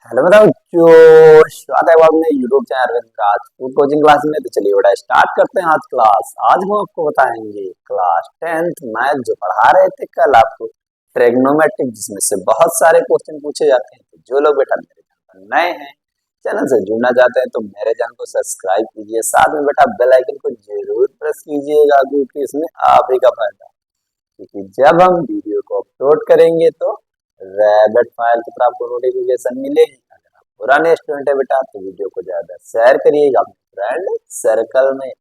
Hello बताओ जो स्वागत है वो अपने YouTube channel Rajput coaching class में। तो चलिए बेटा स्टार्ट करते हैं आज क्लास। आज हम आपको बताएंगे क्लास 10th मैथ जो पढ़ा रहे थे कल आपको ट्रिग्नोमेट्रिक, जिसमें से बहुत सारे क्वेश्चन पूछे जाते हैं। तो जो लोग बेटा मेरे चैनल पर नए हैं, चैनल से जुड़ना चाहते हैं, तो मेरे चैनल को सब्सक्राइब कीजिए, साथ में बेटा बेल आइकन को जरूर प्रेस कीजिएगा, क्योंकि इसमें आप ही का फायदा। क्योंकि जब हम वीडियो को अपलोड करेंगे तो रैबिट फाइल की तरह आपको नोटिफिकेशन मिलेगी। अगर आप पुराने स्टूडेंट है बेटा तो वीडियो को ज्यादा शेयर करिएगा अपने फ्रेंड सर्कल में।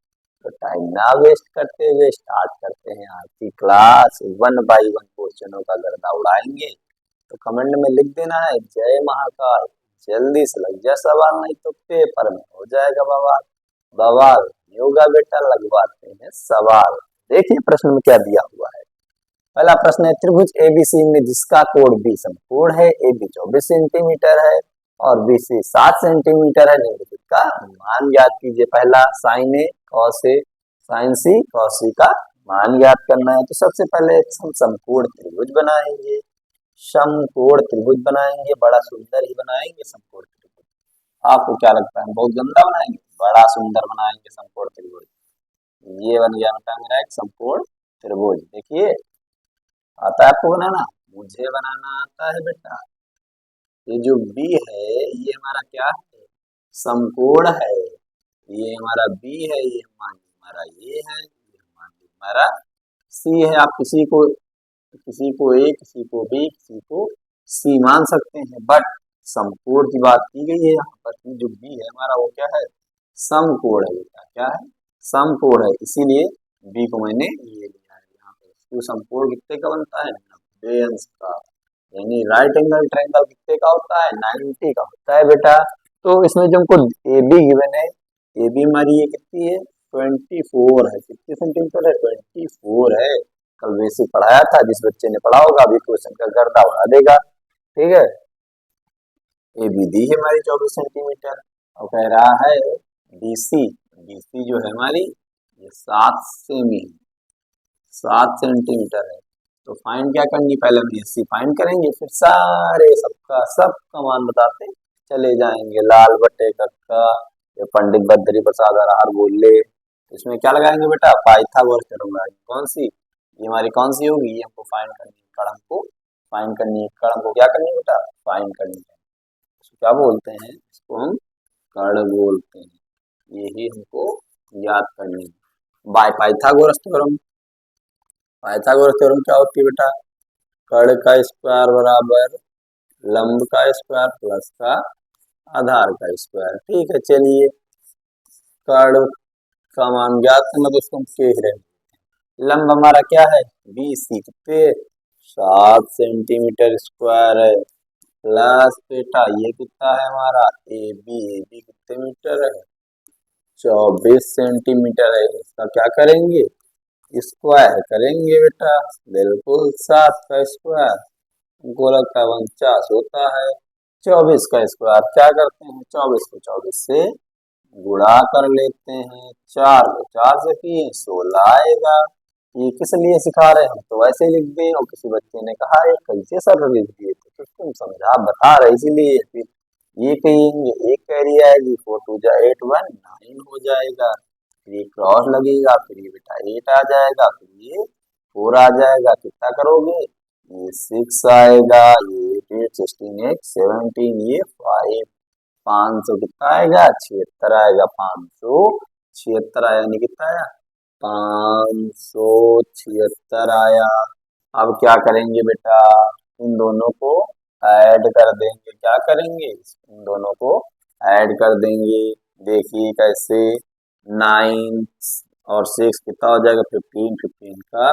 तो टाइम ना वेस्ट करते हुए स्टार्ट करते हैं आज की क्लास। वन बाई वन क्वेश्चनों का गर्दा उड़ाएंगे। तो कमेंट में लिख देना है जय महाकाल, जल्दी से लग जाए सवाल, नहीं तो पेपर में हो जाएगा बवाल। बवाल योगा बेटा लगवाते हैं सवाल। देखिए प्रश्न में क्या दिया हुआ है। पहला प्रश्न है, त्रिभुज एबीसी में जिसका कोण बी समकोण है, ए बी 24 सेंटीमीटर है और बी सी 7 सेंटीमीटर है, निम्नलिखित का मान ज्ञात कीजिए। पहला sign A cos A sign C cos सी का मान ज्ञात करना है। तो सबसे पहले हम समकोण त्रिभुज बनाएंगे। समकोण त्रिभुज बनाएंगे, बड़ा सुंदर ही बनाएंगे समकोण त्रिभुज। आपको क्या लगता है बहुत गंदा बनाएंगे? बड़ा सुंदर बनाएंगे समकोण त्रिभुज। ये बन गया बेटा मेरा एक समकोण त्रिभुज। देखिए आता है आपको बनाना? मुझे बनाना आता है बेटा। ये जो बी है ये हमारा क्या है? समकोण है। ये हमारा बी है, ये मान लीजिए हमारा ये है, ये मान लीजिए हमारा सी है। आप किसी को ए, किसी को बी, किसी को सी मान सकते हैं, बट समकोण की बात की गई है यहाँ पर कि जो बी है हमारा वो क्या है? समकोण है बेटा। क्या है? समकोण है, इसीलिए बी को मैंने ये लिया है यहाँ पे। तो समकोण कितने का बनता है? 90 अंश का। यानी राइट एंगल ट्रायंगल कितने का होता है? 90 का होता है बेटा। तो इसमें जो हमको ए बी गिवन है, ए बी हमारी ये कितनी है? 24 है। कितने सेंटीमीटर है? 24 है। कल बेसिक पढ़ाया था, जिस बच्चे ने पढ़ा होगा अभी क्वेश्चन का गर्दा उड़ा देगा। ठीक है, ए बी दी है हमारी 24 सेंटीमीटर और कह रहा है बी सी, बी सी जो है हमारी ये 7 सेमी, 7 सेंटीमीटर है। तो फाइंड क्या करनी? पहले हम एसी फाइंड करेंगे, फिर सारे सबका मान बताते चले जाएंगे। लाल बटे कक्का, ये पंडित बद्री प्रसाद आहार बोले। इसमें क्या लगाएंगे बेटा? पाइथागोरस थ्योरम लगाएंगे। कौन सी? ये हमारी कौन सी होगी? ये हमको फाइंड करनी है, कड़ हमको फाइंड करनी है। कड़ हमको क्या करनी है बेटा? फाइंड करनी है। इसको क्या बोलते हैं? इसको हम कड़ बोलते हैं। यही हमको याद करनी है by Pythagoras theorem. Pythagoras theorem क्या होती है बेटा? कड़ का स्क्वायर बराबर लंब का स्क्वायर प्लस का आधार का स्क्वायर। ठीक है, चलिए कड़ का मान ज्ञात करना, तो उसको हम कह रहे हैं। लंब हमारा क्या है? बी सी कितने? 7 सेंटीमीटर स्क्वायर है, प्लस बेटा ये कितना है हमारा? ए बी कितने मीटर है? 24 सेंटीमीटर है। इसका क्या करेंगे? स्क्वायर करेंगे बेटा। बिल्कुल 7 का स्क्वायर गोलक का 49 होता है। 24 का स्क्वायर क्या करते हैं? 24 को 24 से गुणा कर लेते हैं। 4 को 4 से किए 16 आएगा। ये किस लिए सिखा रहे हैं? हम तो वैसे ही लिख दिए, और किसी बच्चे ने कहा ये कैसे सर लिख दिए, तो तुम समझा बता रहे इसीलिए। फिर ये कहेंगे एक कैरी आएगी, 4 2 जा 8 1 9 हो जाएगा। फिर ये क्रॉस लगेगा, फिर ये बेटा 8 आ जाएगा, फिर ये 4 आ जाएगा। कितना करोगे? ये 6 आएगा, ये 8 16 8 17, ये 5 500 कितना आएगा? 76 आएगा। 576 आया, यानी कितना आया? 576 आया। अब क्या करेंगे बेटा? इन दोनों को ऐड कर देंगे। क्या करेंगे? इन दोनों को ऐड कर देंगे। देखिए कैसे? 9 और 6 कितना हो जाएगा? 15, 15 का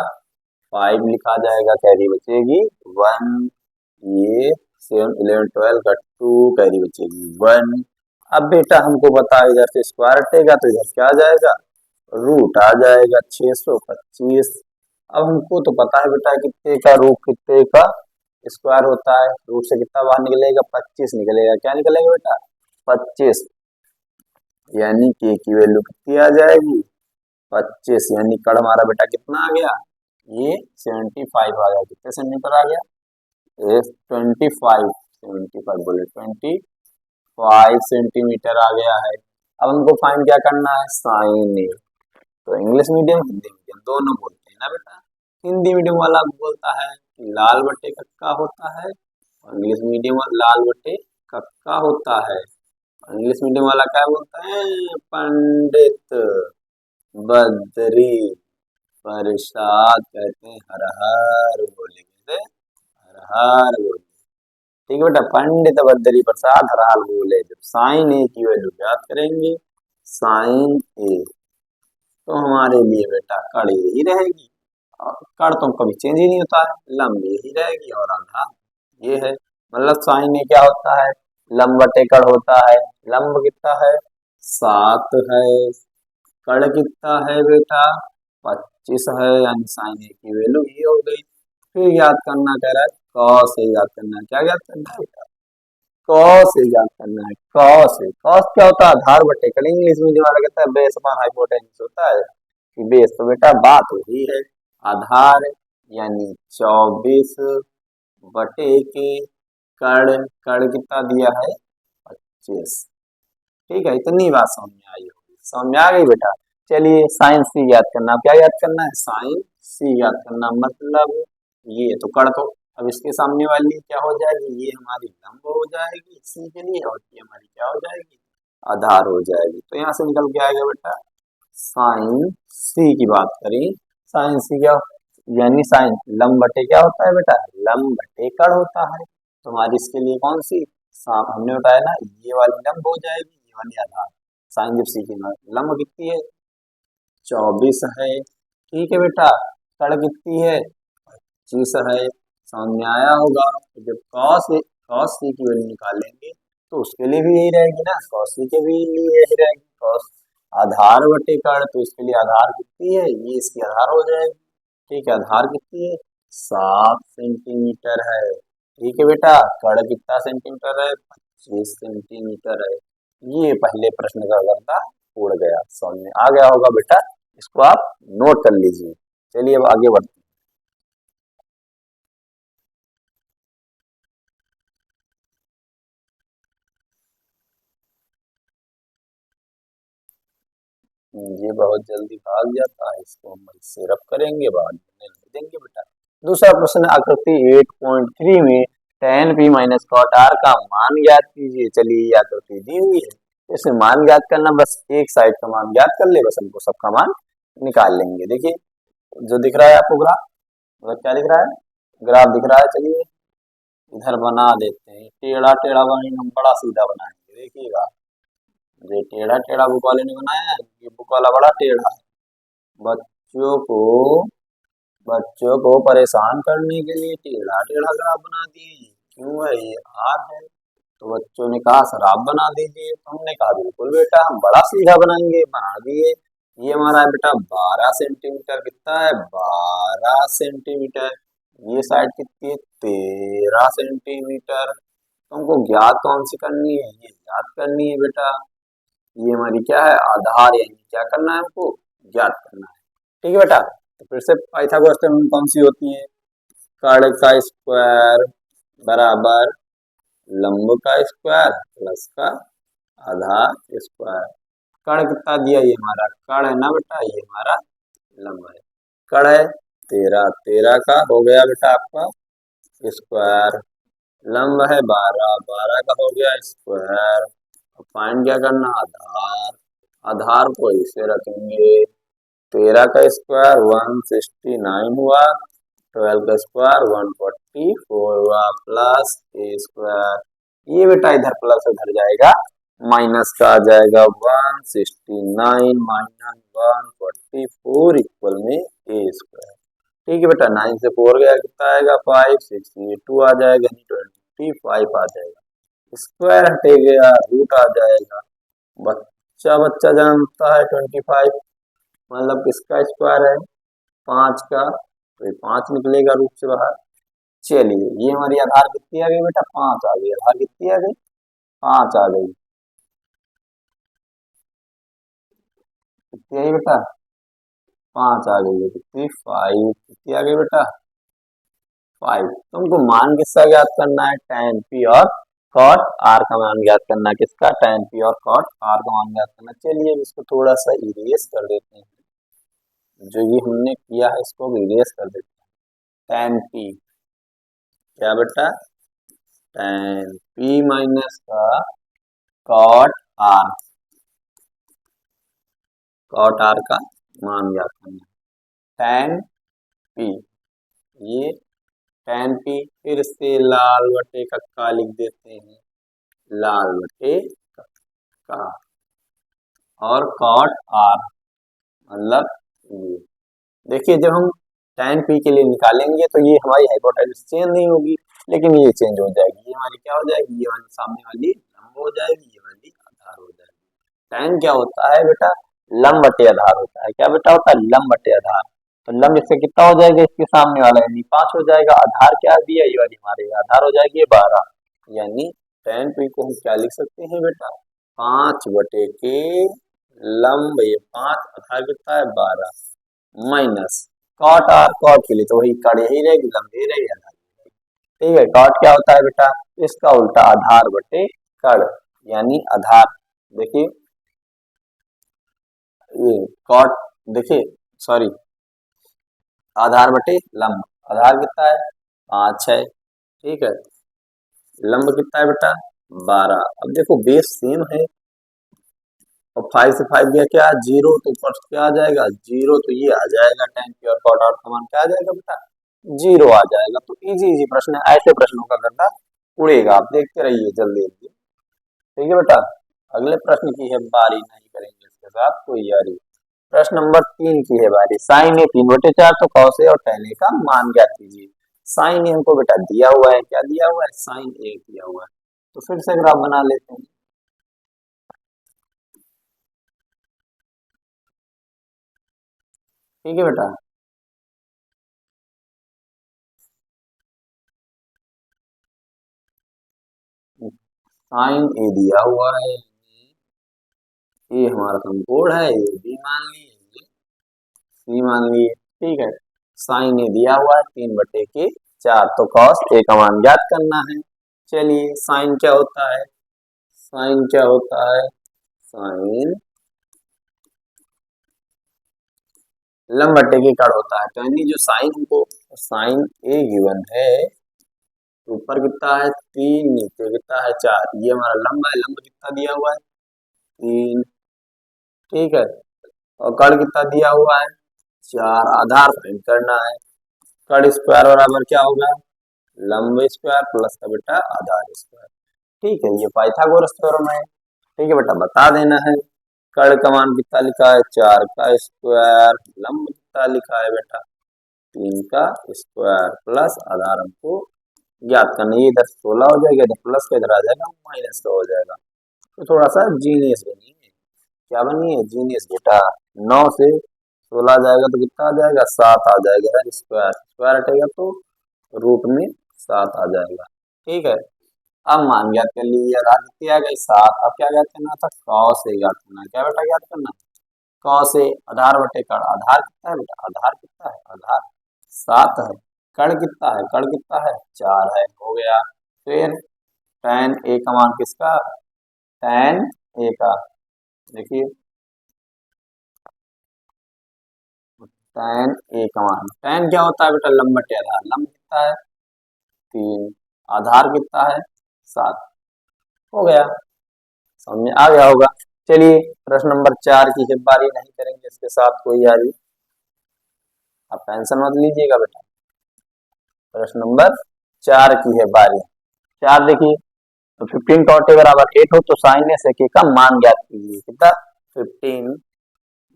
5 लिखा जाएगा, कैरी बचेगी 1। ये 7 11 12 का 2, कैरी बचेगी 1। अब बेटा हमको बता, इधर से स्क्वायर हटेगा तो इधर क्या आ जाएगा? रूट आ जाएगा 625। अब हमको तो पता है बेटा कितने का रूट कितने का स्क्वायर होता है। रूट से कितना बाहर निकलेगा? 25 निकलेगा। क्या निकलेगा बेटा? 25। यानी के की वैल्यू कितनी आ जाएगी? 25। यानी कड़ हमारा बेटा कितना आ गया? ये 75 आ गया। कितने सेंटीमीटर आ गया? 25 75 बोले 25 5 सेंटीमीटर आ गया है। अब हमको फाइंड क्या करना है, साइन ए। तो इंग्लिश मीडियम हिंदी मीडियम दोनों बोलते हैं ना बेटा। हिंदी मीडियम वाला बोलता है कि लाल बटे कक्का होता है, और इंग्लिश मीडियम लाल बटे कक्का होता है। इंग्लिश मीडियम वाला क्या बोलता है, पंडित बद्री प्रसाद कहते हैं, हर हर बोले, कहते हर हर बोले। ठीक है बेटा, पंडित बद्री प्रसाद हर हर बोले। जब साइन ए की वैल्यू याद करेंगे, साइन ए, तो हमारे लिए बेटा कड़ यही रहेगी। और कड़ तो कभी चेंज ही नहीं होता है, लंब यही रहेगी और आधार ये है। मतलब साइन ए क्या होता है, लंब बटे कड़ होता है। लंब कितना है, 7 है। कड़ कितना है बेटा, 25 है। यानी साइन ए की वैल्यू ये हो गई। फिर याद करना कह रहा है, कॉस ए याद करना है। क्या याद करना है बेटा, कॉस ए याद करना है। कॉस ए, कॉस क्या होता है, आधार बटे कड़। इंग्लिश में जो वाला कहता है बेस अपॉन हाइपोटेन्यूज होता है कि बेस, तो बेटा बात वही है। आधार यानी 24 बटे के कड़, कड़ कितना दिया है, 25। ठीक है, इतनी बात समझ में आई होगी, समझ में आ गई बेटा। चलिए साइन सी याद करना। अब क्या याद करना है, साइन सी याद करना। मतलब ये तो कड़, तो अब इसके सामने वाली क्या हो जाएगी, ये हमारी लंब हो जाएगी सी के लिए, और ये हमारी क्या हो जाएगी, आधार हो जाएगी। तो यहाँ से निकल के आएगा बेटा साइन सी की बात करें, साइन सी क्या, यानी साइन लंब बटे क्या होता है बेटा, लंब बटे कड़ होता है। तो हमारी इसके लिए कौन सी, हमने बताया ना, ये वाली लंब हो जाएगी, ये वाली आधार। साइन जब सी की लंब कितनी है, 24 है। ठीक है बेटा, कड़ कितनी है, 25 है। समझ में आया होगा। तो जब कॉस सी की वैल्यू निकालेंगे तो उसके लिए भी यही रहेगी ना, कॉस सी के भी लिए यही रहेगी। कॉस आधार बटे कड़, तो इसके लिए आधार कितनी है, ये इसकी आधार हो जाएगी। ठीक है, आधार कितनी है, 7 सेंटीमीटर है। ठीक है बेटा, कड़ कितना सेंटीमीटर है, 25 सेंटीमीटर है। ये पहले प्रश्न का गर्दा उड़ गया, समझ में आ गया होगा बेटा। इसको आप नोट कर लीजिए। चलिए अब आगे बढ़ते हैं। ये बहुत जल्दी भाग जाता है, इसको हम इससे रब करेंगे, बाद में लिख देंगे बेटा। दूसरा प्रश्न, आकृति 8.3 में tan p minus cot r का मान ज्ञात कीजिए। चलिए ये आकृति दी हुई है, इसे मान ज्ञात करना, बस एक साइड का मान ज्ञात कर ले, बस हमको सबका मान निकाल लेंगे। देखिए जो दिख रहा है आपको ग्राफ, मतलब क्या दिख रहा है, ग्राफ दिख रहा है। चलिए इधर बना देते हैं, टेढ़ा टेढ़ा बनेगा, हम बड़ा सीधा बनाएंगे। देखिएगा, ये टेढ़ा टेढ़ा बुक वाले ने बनाया है, ये बुक वाला बड़ा टेढ़ा है। बच्चों को बच्चों को परेशान करने के लिए टेढ़ा टेढ़ा ग्राफ बना दिए। क्यों है, ये आर है। तो बच्चों ने कहा सर आप बना दीजिए, तो हमने कहा बिल्कुल बेटा, हम बड़ा सीधा बनाएंगे, बना दिए। ये हमारा है बेटा 12 सेंटीमीटर। कितना है, 12 सेंटीमीटर। ये साइड कितनी है, 13 सेंटीमीटर। तो हमको ज्ञात कौन सी करनी है, ये ज्ञात करनी है बेटा। ये हमारी क्या है, आधार, यानी क्या करना है हमको, ज्ञात करना है। ठीक है बेटा, तो फिर से पाइथागोरस थ्योरम कौन सी होती है, कड़ का स्क्वायर बराबर लंब का स्क्वायर प्लस का आधार स्क्वायर। कड़ कितना दिया, ये हमारा कड़ है ना बेटा, ये हमारा लंब है। कड़ है 13, 13 का हो गया बेटा आपका स्क्वायर। लंब है 12, 12 का हो गया स्क्वायर। फाइंड क्या करना, आधार। आधार को इसे रखेंगे, 13 का स्क्वायर 169 हुआ, 12 का स्क्वायर 144 हुआ, प्लस ए स्क्वायर। ये बेटा इधर प्लस उधर जाएगा, माइनस का आ जाएगा, 169 माइनस 144 इक्वल में ए स्क्वायर। ठीक है बेटा, 9 से 4 गया, कितना आएगा 5, 6 ये 2 आ जाएगा, 25 आ जाएगा। स्क्वायर हटे गया, रूट आ जाएगा। बच्चा बच्चा जानता है 25, मतलब किसका स्क्वायर है, 5 का, तो ये 5 निकलेगा रूट से बाहर। चलिए ये हमारी आधार कितनी आ गई बेटा, 5 आ गई। आधार कितनी आ गई, 5 आ गई। कितनी आई बेटा, 5 आ गई है। कितनी, 5। कितनी आ गई बेटा, 5। तुमको मान किसका ज्ञात करना है, tan p और कॉट आर का मान ज्ञात करना, किसका, tan p, और कॉट आर का मान ज्ञात करना। चलिए अब इसको थोड़ा सा इरेज कर देते हैं, जो ये हमने किया है इसको इरेज कर देते हैं। tan p क्या बेटा, tan p माइनस का कॉट आर, कॉट आर का मान ज्ञात करना, tan p, ये tan p, फिर से लाल बटे कक्का लिख देते हैं, लाल बटे कक्का, और कॉट आर मतलब ये। देखिए जब हम tan p के लिए निकालेंगे तो ये हमारी हाइपोटेन्यूज चेंज नहीं होगी, लेकिन ये चेंज हो जाएगी, ये हमारी क्या हो जाएगी, ये हमारी सामने वाली लंब हो जाएगी, ये वाली आधार हो जाएगी। tan क्या होता है बेटा, लंब बटे आधार होता है। क्या बेटा होता है, लंब बटे आधार। तो लंब इससे कितना हो जाएगा, इसके सामने वाला यानी 5 हो जाएगा। आधार क्या दिया, ये वाली हमारे आधार हो जाएगी 12, यानी tan p को हम क्या लिख सकते हैं बेटा, 5 बटे के लंब, ये 5, आधार कितना है 12, माइनस कॉट आर, कॉट के लिए तो वही कड़ ही रहेगी, लंबी रहेगी, आधार रहेगी। ठीक है, कॉट क्या होता है बेटा, इसका उल्टा आधार बटे कड़, यानी आधार। देखिए ये कॉट, देखिए सॉरी, आधार बटे लंब, आधार कितना है 5 है, ठीक है, लंब कितना है बेटा 12। अब देखो बेस सेम है, और 5 से 5 गया क्या, 0, तो ऊपर से क्या आ जाएगा 0, तो ये आ जाएगा tan p और cot r का मान क्या आ जाएगा बेटा 0 आ जाएगा। तो इजी इजी प्रश्न है, ऐसे प्रश्नों का गड्ढा उड़ेगा, आप देखते रहिए जल्दी जल्दी। ठीक है बेटा, अगले प्रश्न की है बारी, नहीं करेंगे इसके साथ कोई यारी। प्रश्न नंबर 3 की है बारी, साइन ए 3/4 तो cos ए और tan ए का मान ज्ञात कीजिए। साइन ए हमको बेटा दिया हुआ है, क्या दिया हुआ है, साइन ए दिया हुआ है, तो फिर से ग्राफ बना लेते हैं। ठीक है बेटा, साइन ए दिया हुआ है, ये हमारा समकोण है, ये बी मान लिए, ये सी मान लिए। ठीक है, साइन ए दिया हुआ है 3/4, तो कॉस ए का मान ज्ञात करना है। चलिए साइन क्या होता है, साइन क्या होता है, साइन लंब बटे के कड़ होता है। तो यानी जो साइन हमको, साइन ए गिवन है, ऊपर कितना है 3, नीचे कितना है 4, ये हमारा लंब है, लंब कितना दिया हुआ है 3, ठीक है, और कड़ कितना दिया हुआ है 4, आधार फाइंड करना है। कड़ स्क्वायर बराबर क्या होगा, लंब स्क्वायर प्लस का बेटा आधार स्क्वायर। ठीक है, ये पाइथागोरस थ्योरम है। ठीक है बेटा, बता देना है कड़ का मान कितना लिखा है 4 का स्क्वायर, लंब कितना लिखा है बेटा 3 का स्क्वायर, प्लस आधार हमको ज्ञात करना। ये इधर 16 हो जाएगा, इधर प्लस का इधर आ जाएगा माइनस का हो जाएगा। तो थोड़ा सा जीनियस बनिए, क्या बनिए जीनियस बेटा। 9 से 16 जाएगा तो कितना आ जाएगा 7 आ जाएगा, स्क्वायर स्क्वायर हटेगा तो रूट में 7 आ जाएगा। ठीक है, अब मान ज्ञात कर लीजिए, आधार कितनी आ गई 7। अब क्या ज्ञात करना था, कॉस ए ज्ञात करना है। क्या बेटा ज्ञात करना, कॉस ए, आधार बटे कड़, आधार कितना है बेटा, आधार कितना है, आधार 7 है, कड़ कितना है, कड़ कितना है 4 है, हो गया। फिर tan ए का मान किसका, tan ए का, देखिए tan ए का मान, tan क्या होता है बेटा लंब बटे आधार, लंब कितना है 3, आधार कितना है 7, हो गया, समझ में आ गया होगा। चलिए प्रश्न नंबर 4 की है बारी, नहीं करेंगे इसके साथ कोई यारी, आप टेंशन मत लीजिएगा बेटा। प्रश्न नंबर 4 की है बारी, 4 देखिए, तो 15 cot ए बराबर 8 हो तो साइन ए सेक ए का मान ज्ञात कीजिए। कितना 15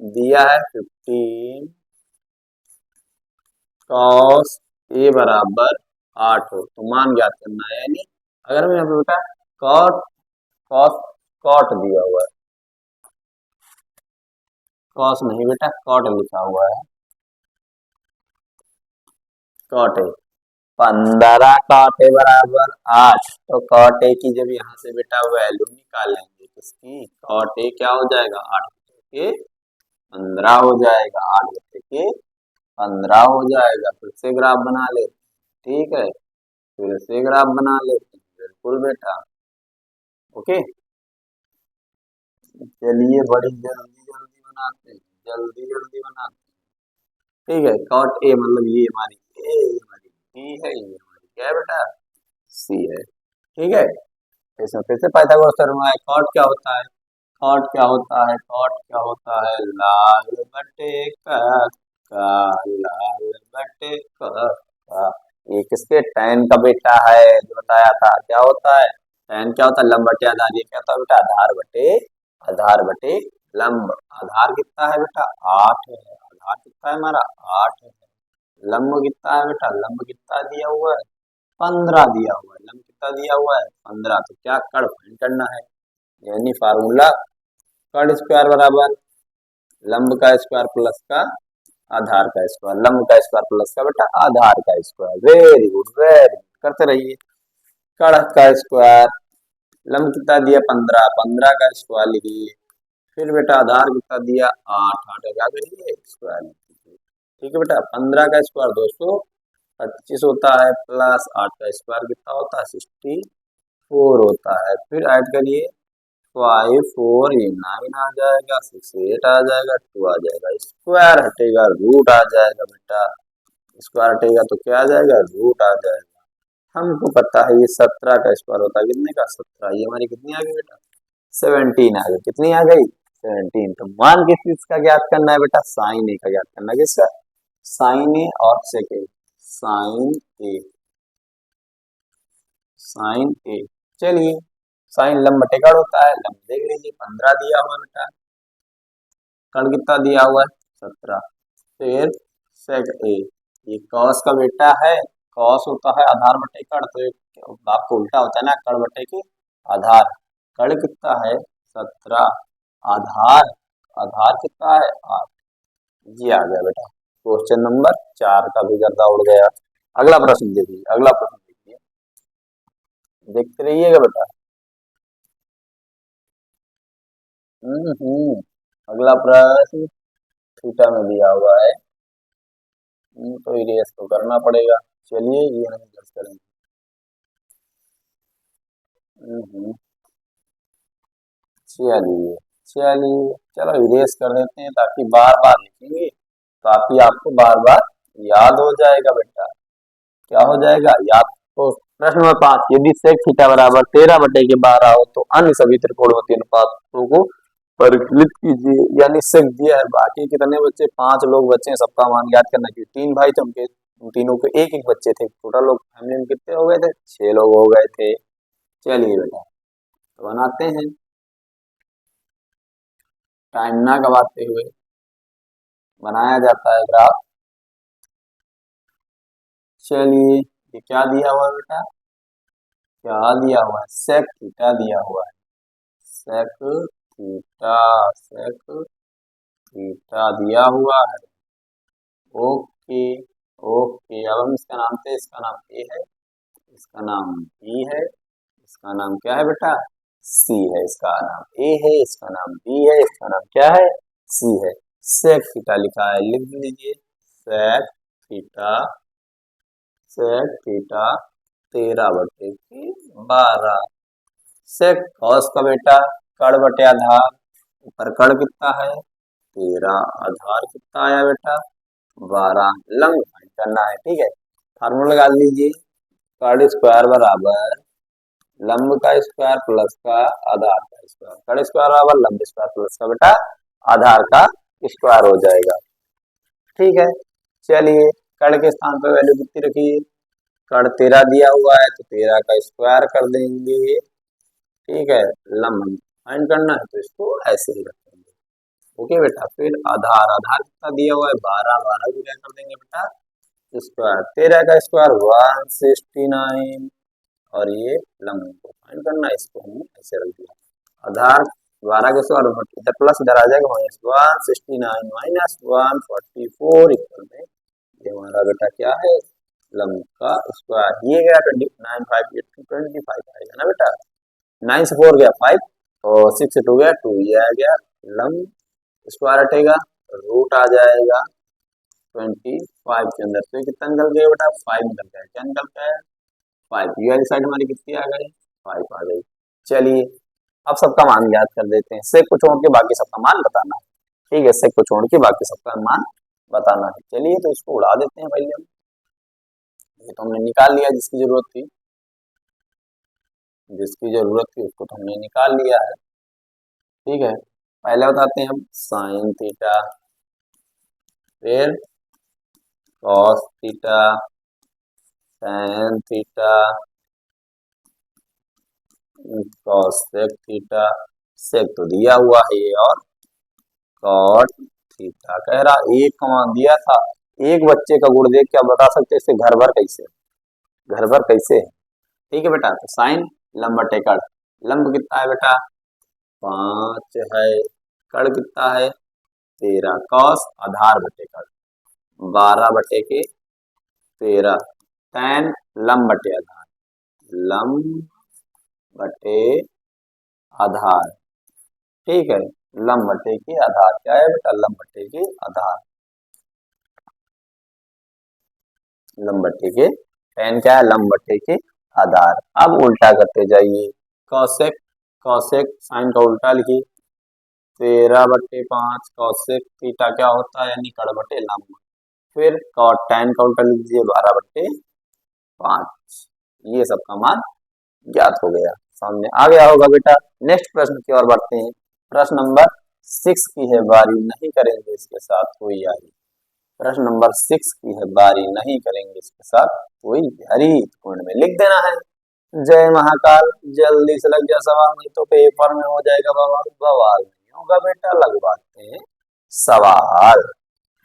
दिया है, 15 cos ए बराबर 8 हो तो मान ज्ञात करना है। यानी अगर मैं बेटा cot cos cot दिया हुआ है, cos नहीं बेटा cot लिखा हुआ है, cot ए 15 cot ए बराबर 8, तो cot ए की जब यहाँ से बेटा वैल्यू निकालेंगे किसकी, cot ए क्या हो जाएगा 8 के 15 हो जाएगा, 8 बटे के 15 हो जाएगा। फिर से ग्राफ बना लेते हैं, ठीक है, फिर से ग्राफ बना लेते हैं, बिल्कुल बेटा। ओके, चलिए बड़ी जल्दी जल्दी बनाते हैं, जल्दी जल्दी बनाते हैं। ठीक है, कॉट ए मतलब ये हमारी ए, ये हमारी बी है, ये हमारी क्या है बेटा, सी है। ठीक है, इसमें फिर से पाइथागोरस थ्योरम है। कॉट क्या होता है, कॉट क्या होता है, कॉट क्या होता है, लाल बटे का, लाल बटे का। ये किसके, टैन का बेटा है, जो बताया था। क्या होता है टैन, क्या होता है, लंब बटे आधार। ये क्या होता है बेटा, आधार बटे लंब। आधार कितना है बेटा, 8 है। आधार कितना है हमारा, 8 है। लंब कितना है बेटा, लंब कितना दिया हुआ है, 15 दिया हुआ है। लंब कितना दिया हुआ है, 15। तो क्या कड़ फाइंड करना है, यानी फार्मूला कड़ स्क्वायर बराबर लंब का स्क्वायर प्लस का आधार का स्क्वायर, लंब का स्क्वायर प्लस का बेटा आधार का square. Very good, very good, करते रहिए। कड़ का स्क्वायर, लंब कितना दिया 15, 15 का स्क्वायर लिखिए। फिर बेटा आधार कितना दिया 8, 8 का क्या करिए स्क्वायर लिखिए। ठीक है बेटा, 15 का स्क्वायर 225 होता है, प्लस 8 का स्क्वायर कितना होता है 64 होता है। फिर ऐड करिए 5 4 ये 9 आ जाएगा, 6 8 आ जाएगा, 2 आ जाएगा, स्क्वायर हटेगा रूट आ जाएगा बेटा। स्क्वायर हटेगा तो क्या आ जाएगा, रूट आ जाएगा। हमको पता है ये 17 का स्क्वायर होता है, कितने का 17, ये हमारी कितनी आ गई बेटा 17 आ गई। कितनी आ गई 17। तो मान किस चीज का ज्ञात करना है बेटा, साइन ए का ज्ञात करना है। किसका, साइन ए और सेक ए, साइन ए, साइन ए। चलिए, साइन लंब बटे कड़ होता है, लंब देख लीजिए 15 दिया हुआ बेटा, कड़ कितना दिया हुआ है 17। फिर सेक ए, ये कॉस का बेटा है, कॉस होता है आधार बटे कड़, तो ये आपको उल्टा होता है ना, कड़ बटे के आधार। कड़ कितना है 17, आधार, आधार कितना है 8। जी आ गया बेटा, क्वेश्चन नंबर 4 का भी गर्दा उड़ गया। अगला प्रश्न देखिए, अगला प्रश्न देखिए, देखते रहिएगा बेटा। अगला प्रश्न थीटा में दिया हुआ है, तो इरेज तो करना पड़ेगा। चलिए ये नहीं इरेज करेंगे। हम्म, चलिए, चलिए चलो इरेज कर देते हैं, ताकि बार बार लिखेंगे, ताकि आपको बार बार याद हो जाएगा बेटा। क्या हो जाएगा याद। तो प्रश्न नंबर 5, यदि सेक थीटा बराबर 13/12 हो तो अन्य सभी त्रिकोणमितीय अनुपातों को परिकलित कीजिए। यानी सेक दिया है, बाकी कितने बच्चे, 5 लोग बच्चे हैं, सबका मान याद करना। क्योंकि 3 भाई थे, उनके उन तीनों के एक एक बच्चे थे, टोटल लोग फैमिली में कितने हो गए थे, 6 लोग हो गए थे। चलिए बेटा, तो बनाते हैं, टाइम ना गवाते हुए बनाया जाता है ग्राफ। चलिए, ये क्या दिया हुआ है बेटा, क्या दिया हुआ है, सेक थीटा दिया हुआ है, सेक थीटा, सेक थीटा दिया हुआ है। ओके, ओके, अब हम इसका नाम थे, इसका नाम ए है, इसका नाम बी है, इसका नाम क्या है बेटा, सी है। इसका नाम ए है, इसका नाम बी है, इसका नाम क्या है, सी है। सेक थीटा लिखा है, लिख लीजिए, सेक थीटा, सेक थीटा 13/12। सेक कॉस का बेटा कड़ बटे आधार, ऊपर कड़ कितना है 13, आधार कितना आया बेटा 12, लंब फाइंड करना है। ठीक है, फार्मूला लगा लीजिए, कड़ स्क्वायर बराबर लंब का स्क्वायर प्लस का आधार का स्क्वायर, कड़ स्क्वायर बराबर लंब स्क्वायर प्लस का बेटा आधार का स्क्वायर हो जाएगा। ठीक है, चलिए कड़ के स्थान पर वैल्यू कितनी रखिए, कड़ 13 दिया हुआ है, तो 13 का स्क्वायर कर देंगे। ठीक है, लंब फाइंड करना है, तो इसको ऐसे ही रखेंगे। ओके बेटा, फिर आधार, आधार कितना दिया हुआ है 12, 12 को क्या कर देंगे बेटा स्क्वायर, 13 का स्क्वायर 169, और ये लंब को फाइंड करना है, इसको हमने ऐसे रख दिया। आधार 12 के स्क्वायर इधर प्लस इधर आ जाएगा, माइनस 169 माइनस 144 इक्वल में ये हमारा बेटा क्या है लंब का स्क्वायर। ये गया 29, 5 25 आएगा ना बेटा, 9 से 4 गया 5, और 6 से 2 गया 2, ये आ गया लंब स्क्वायर हटेगा, रूट आ जाएगा 25 के अंदर। तो ये कितना निकल गया बेटा 5 निकल गया। क्या निकल गया 5। ये वाली साइड हमारी कितनी आ गई 5 आ गई। चलिए अब सबका मान ज्ञात कर देते हैं, सेक को छोड़ के बाकी सबका मान बताना है। ठीक है, सेक को छोड़ के बाकी सबका मान बताना है। चलिए तो इसको उड़ा देते हैं भाई हम। ये तो हमने निकाल लिया, जिसकी जरूरत थी उसको तो हमने निकाल लिया है। ठीक है, पहले बताते हैं हम साइन थीटा, फिर cos theta, tan theta, cosec theta, sec तो दिया हुआ है ये, और कॉट थीटा। कह रहा एक कमान दिया था, एक बच्चे का गुण देख क्या बता सकते हैं इसे घर भर कैसे, घर भर कैसे है। ठीक है बेटा, तो साइन लंब बटे कड़, लंब कितना है बेटा 5 है, कड़ कितना है 13, कॉस आधार बटे कड़ 12 बटे के 13, टैन लंब बटे आधार, लंब बटे आधार। ठीक है, लंब बटे के आधार क्या है बेटा, लंब बटे के आधार, लंब बटे के टैन क्या है लंब बटे के आधार। अब उल्टा करते जाइए, कॉसेक, कॉसेक साइन का उल्टा लिखिए, 13/5 कॉसेक थीटा क्या होता है यानी कड़ बटे लंब, फिर कॉट टैन का उल्टा लिख दीजिए 12/5। ये सबका मान ज्ञात हो गया, सामने आ गया होगा बेटा। नेक्स्ट प्रश्न की ओर बढ़ते हैं। प्रश्न नंबर 6 की है बारी, नहीं करेंगे इसके साथ कोई यारी। प्रश्न नंबर 6 की है बारी, नहीं करेंगे इसके साथ कोई यारी, कोड में लिख देना है जय महाकाल, जल्दी से लग जा सवाल, नहीं तो पेपर में हो जाएगा बवाल। बवाल नहीं होगा बेटा, लगवाते हैं सवाल।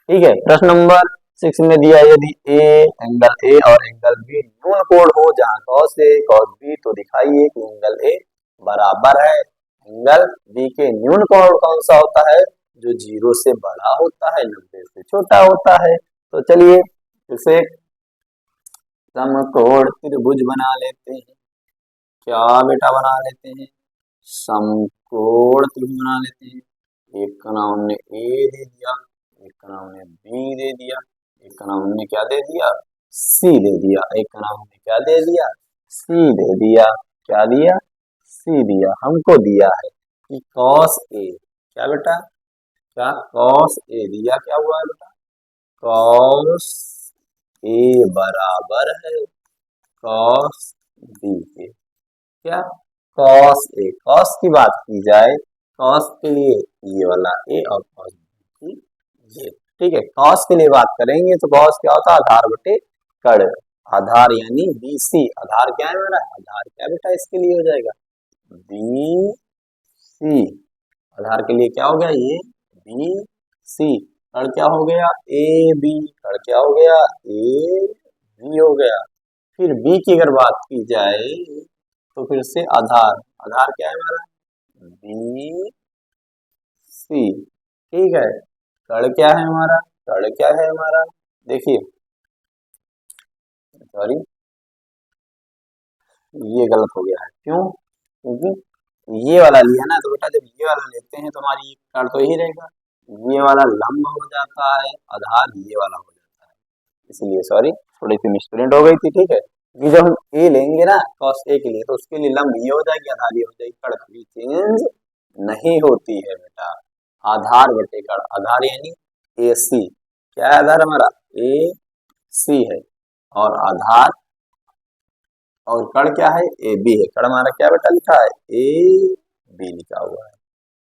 ठीक है, प्रश्न नंबर 6 में दिया यदि एंगल ए और एंगल बी न्यून कोण हो जहाँ cos ए cos बी, तो दिखाइए कि एंगल ए बराबर है एंगल बी के न्यून कोण कौन सा होता है, जो 0 से बड़ा होता है 90 से छोटा होता है। तो चलिए इसे समकोण त्रिभुज बना लेते हैं। क्या बेटा बना लेते हैं, समकोण त्रिभुज बना लेते हैं। एक का नाम हमने ए दे दिया, एक का नाम हमने बी दे दिया, एक का नाम हमने क्या दे दिया सी दे दिया, एक का नाम हमने क्या दे दिया सी दे दिया। क्या दिया सी दिया, हमको दिया है कि cos ए, क्या बेटा क्या cos ए दिया, क्या हुआ है बेटा cos ए बराबर है cos बी के। क्या cos ए, cos की बात की जाए, cos के लिए ये वाला ए और cos की ये। ठीक है, cos के लिए बात करेंगे तो cos क्या होता है आधार बटे कड़, आधार यानी बी सी, आधार क्या है मेरा आधार क्या बेटा इसके लिए हो जाएगा बी सी, आधार के लिए क्या हो गया ये बी सी, कड़ क्या हो गया ए बी, कड़ क्या हो गया ए बी हो गया। फिर बी की अगर बात की जाए तो फिर से आधार, आधार क्या है हमारा बी सी। ठीक है, कड़ क्या है हमारा, कड़ क्या है हमारा देखिए, सॉरी ये गलत हो गया है, क्यों क्योंकि ये वाला लिया ना, तो बेटा जब ये वाला लेते हैं तो हमारी कड़ तो यही रहेगा, ये वाला लंब हो जाता है, आधार ये वाला हो जाता है, इसलिए सॉरी थोड़ी सी मिसप्रिंट हो गई थी। ठीक है, कि जब हम ए लेंगे ना cos ए के लिए तो उसके लिए लंब ये हो जाएगी, आधार ये हो जाएगी, कड़ कभी चेंज नहीं होती है बेटा, आधार बटे कड़, आधार यानी ए सी, क्या है आधार हमारा ए सी है, और आधार और कड़ क्या है ए बी है, कड़ हमारा क्या बेटा लिखा है ए बी लिखा हुआ है।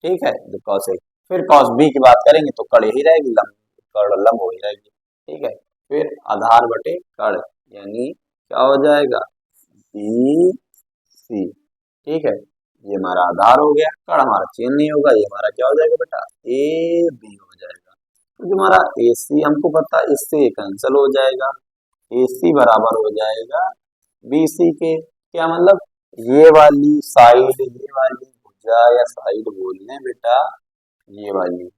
ठीक है, जो cos ए, फिर cos बी की बात करेंगे तो कड़ ही रहेगी, लंब कड़ लंब हो ही रहेगी। ठीक है, फिर आधार बटे कड़ यानी क्या हो जाएगा बी सी। ठीक है, ये हमारा आधार हो गया, कड़ हमारा चेंज नहीं होगा, ये हमारा क्या हो जाएगा बेटा ए बी हो जाएगा, क्योंकि हमारा ए सी हमको पता है, इससे कैंसिल हो जाएगा, ए सी बराबर हो जाएगा बी सी के। क्या मतलब ये वाली साइड, ये वाली भुजा या साइड बोल लें बेटा, ये वाली,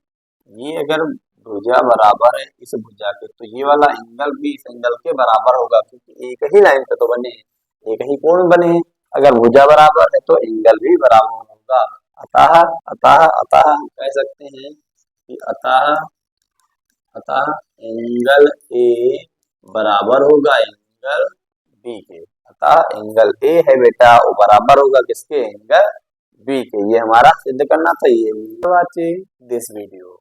ये अगर भुजा बराबर है इस भुजा के तो ये वाला एंगल भी इस एंगल के बराबर होगा, क्योंकि एक ही लाइन पे तो बने हैं, एक ही कोण बने हैं, अगर भुजा बराबर है तो एंगल भी बराबर होगा। अतः अतः अतः हम कह सकते हैं कि अतः अतः एंगल ए बराबर होगा एंगल बी के, अतः एंगल ए है बेटा वो बराबर होगा किसके एंगल वीक है, ये हमारा सिद्ध करना था। ये वाचिंग दिस वीडियो।